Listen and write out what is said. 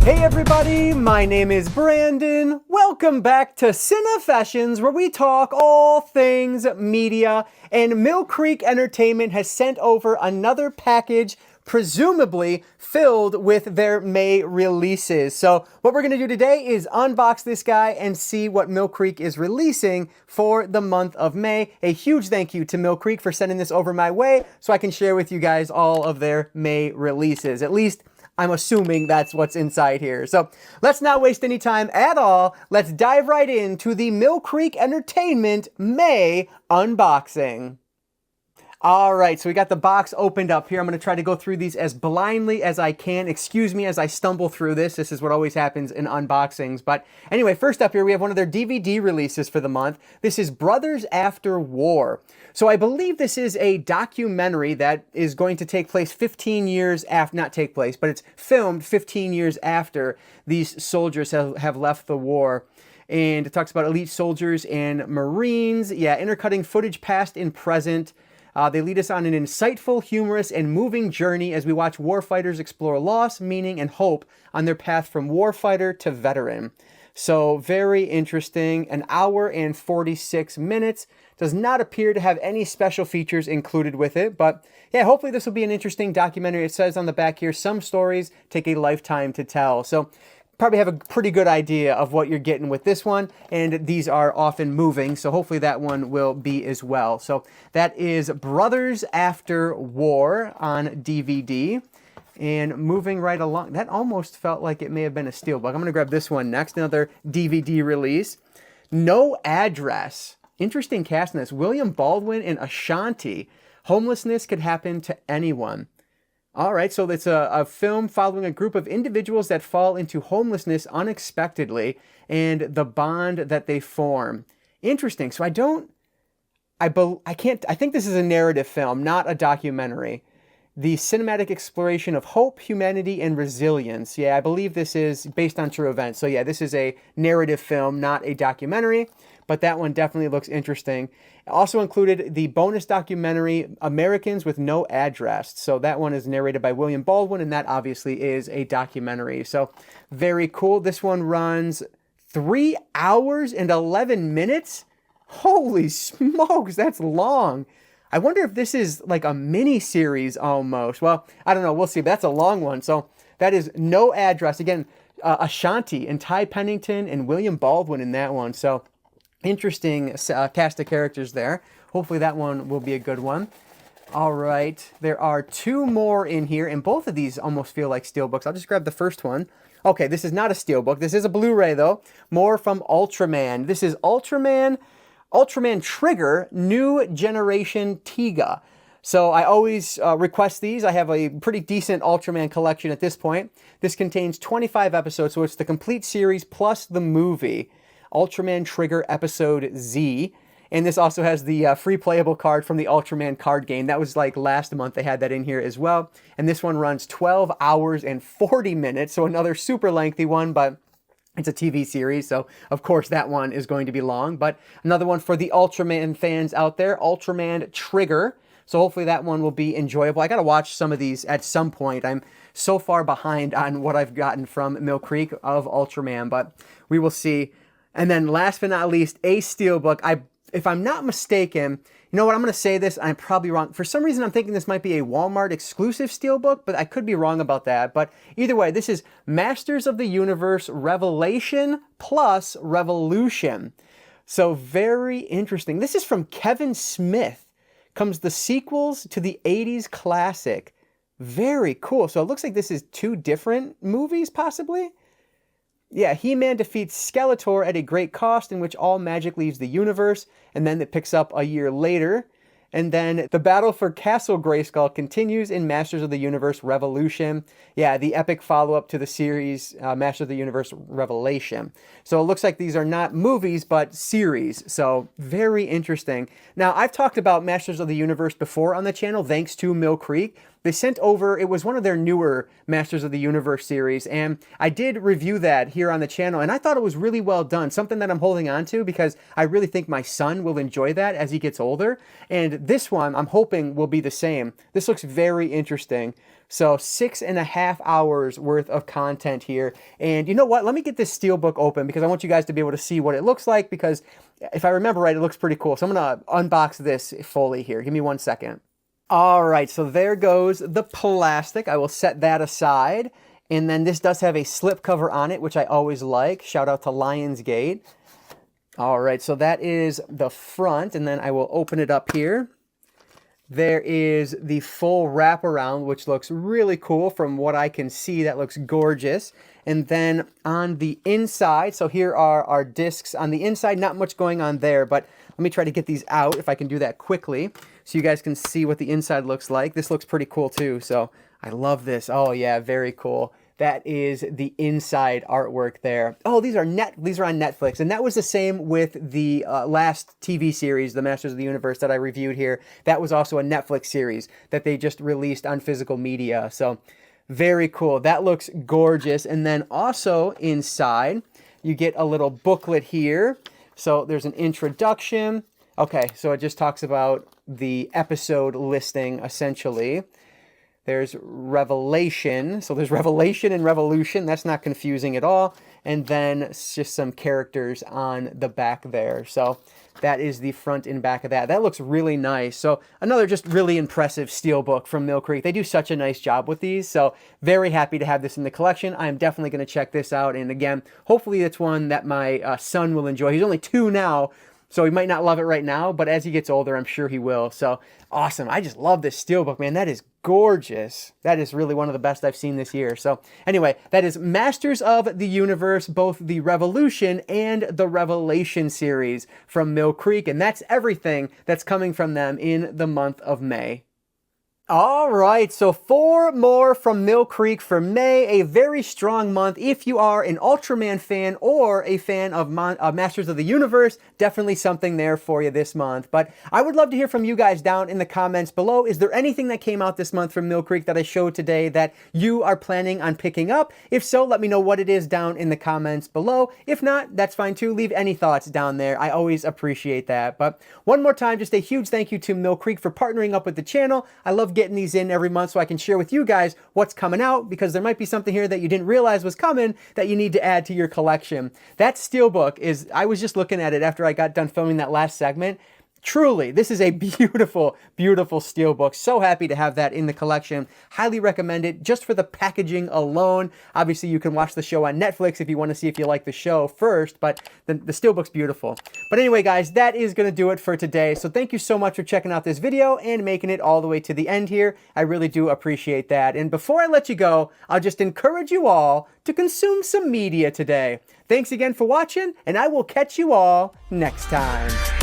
Hey everybody, my name is Brandon. Welcome back to Cinefessions, where we talk all things media, and Mill Creek Entertainment has sent over another package presumably filled with their May releases. So what we're going to do today is unbox this guy and see what Mill Creek is releasing for the month of May. A huge thank you to Mill Creek for sending this over my way so I can share with you guys all of their May releases. At least I'm assuming that's what's inside here. So let's not waste any time at all. Let's dive right into the Mill Creek Entertainment May unboxing. All right, so we got the box opened up here. I'm going to try to go through these as blindly as I can. Excuse me as I stumble through this. This is what always happens in unboxings. But anyway, first up here, we have one of their DVD releases for the month. This is Brothers After War. So I believe this is a documentary that is going to take place 15 years after, not take place, but it's filmed 15 years after these soldiers have left the war. And it talks about elite soldiers and Marines. Yeah, intercutting footage past and present. They lead us on an insightful, humorous, and moving journey as we watch warfighters explore loss, meaning, and hope on their path from warfighter to veteran. So very interesting. An hour and 46 minutes. Does not appear to have any special features included with it, but yeah, hopefully this will be an interesting documentary. It says on the back here, some stories take a lifetime to tell. So probably have a pretty good idea of what you're getting with this one, and these are often moving, so hopefully that one will be as well. So that is Brothers After War on DVD. And moving right along, that almost felt like it may have been a Steelbook. I'm going to grab this one next, another DVD release. No Address. Interesting cast in this. William Baldwin and Ashanti. Homelessness could happen to anyone. All right, so it's a film following a group of individuals that fall into homelessness unexpectedly and the bond that they form. Interesting. So I think this is a narrative film, not a documentary. The cinematic exploration of hope, humanity, and resilience. Yeah, I believe this is based on true events. So yeah, this is a narrative film, not a documentary, but that one definitely looks interesting. Also included the bonus documentary, Americans with No Address. So that one is narrated by William Baldwin, and that obviously is a documentary. So very cool. This one runs 3 hours and 11 minutes. Holy smokes, that's long. I wonder if this is like a mini series almost. Well, I don't know. We'll see. But that's a long one. So that is No Address. Again, Ashanti and Ty Pennington and William Baldwin in that one. So interesting cast of characters there. Hopefully that one will be a good one. All right. There are 2 more in here, and both of these almost feel like Steelbooks. I'll just grab the first one. Okay, this is not a Steelbook. This is a Blu-ray, though. More from Ultraman. This is Ultraman Trigger, New Generation Tiga. So I always request these. I have a pretty decent Ultraman collection at this point. This contains 25 episodes, so it's the complete series plus the movie, Ultraman Trigger Episode Z. And this also has the free playable card from the Ultraman card game. That was like last month. They had that in here as well. And this one runs 12 hours and 40 minutes, so another super lengthy one, but it's a TV series, so of course that one is going to be long. But another one for the Ultraman fans out there, Ultraman Trigger. So hopefully that one will be enjoyable. I got to watch some of these at some point. I'm so far behind on what I've gotten from Mill Creek of Ultraman, but we will see. And then last but not least, a Steelbook. If I'm not mistaken, you know what, I'm going to say this, I'm probably wrong. For some reason, I'm thinking this might be a Walmart exclusive Steelbook, but I could be wrong about that. But either way, this is Masters of the Universe Revelation plus Revolution. So very interesting. This is from Kevin Smith. Comes the sequels to the 80s classic. Very cool. So it looks like this is 2 different movies, possibly? Yeah, He-Man defeats Skeletor at a great cost, in which all magic leaves the universe, and then it picks up a year later. And then the battle for Castle Grayskull continues in Masters of the Universe Revolution. Yeah, the epic follow-up to the series Masters of the Universe Revelation. So it looks like these are not movies, but series. So very interesting. Now, I've talked about Masters of the Universe before on the channel, thanks to Mill Creek. they sent over, it was one of their newer Masters of the Universe series, and I did review that here on the channel, and I thought it was really well done, something that I'm holding on to because I really think my son will enjoy that as he gets older, and this one I'm hoping will be the same. This looks very interesting. So 6.5 hours worth of content here. And you know what? Let me get this Steelbook open because I want you guys to be able to see what it looks like, because if I remember right, it looks pretty cool. So I'm going to unbox this fully here. Give me 1 second. All right, so there goes the plastic. I will set that aside. And then this does have a slip cover on it, which I always like. Shout out to Lionsgate. All right, so that is the front, and then I will open it up here. There is the full wraparound, which looks really cool from what I can see. That looks gorgeous. And then on the inside, so here are our discs. On the inside, not much going on there, but let me try to get these out if I can do that quickly so you guys can see what the inside looks like. This looks pretty cool too, so I love this. Oh yeah, very cool. That is the inside artwork there. Oh, these are on Netflix, and that was the same with the last TV series, The Masters of the Universe, that I reviewed here. That was also a Netflix series that they just released on physical media. So very cool. That looks gorgeous. And then also inside, you get a little booklet here. So there's an introduction. Okay, so it just talks about the episode listing, essentially. There's Revelation. So there's Revelation and Revolution. That's not confusing at all. And then it's just some characters on the back there. So that is the front and back of that. That looks really nice. So another just really impressive Steelbook from Mill Creek. They do such a nice job with these. So very happy to have this in the collection. I am definitely going to check this out. And again, hopefully it's one that my son will enjoy. He's only 2 now, so he might not love it right now, but as he gets older, I'm sure he will. So awesome. I just love this Steelbook, man. That is gorgeous. That is really one of the best I've seen this year. So anyway, that is Masters of the Universe, both the Revolution and the Revelation series from Mill Creek. And that's everything that's coming from them in the month of May. All right, so 4 more from Mill Creek for May, a very strong month. If you are an Ultraman fan or a fan of Masters of the Universe, definitely something there for you this month. But I would love to hear from you guys down in the comments below. Is there anything that came out this month from Mill Creek that I showed today that you are planning on picking up? If so, let me know what it is down in the comments below. If not, that's fine too. Leave any thoughts down there. I always appreciate that. But one more time, just a huge thank you to Mill Creek for partnering up with the channel. I love getting these in every month so I can share with you guys what's coming out, because there might be something here that you didn't realize was coming that you need to add to your collection. That Steelbook is, I was just looking at it after I got done filming that last segment. Truly, this is a beautiful, beautiful Steelbook. So happy to have that in the collection. Highly recommend it just for the packaging alone. Obviously, you can watch the show on Netflix if you want to see if you like the show first, but the Steelbook's beautiful. But anyway, guys, that is going to do it for today. So thank you so much for checking out this video and making it all the way to the end here. I really do appreciate that. And before I let you go, I'll just encourage you all to consume some media today. Thanks again for watching, and I will catch you all next time.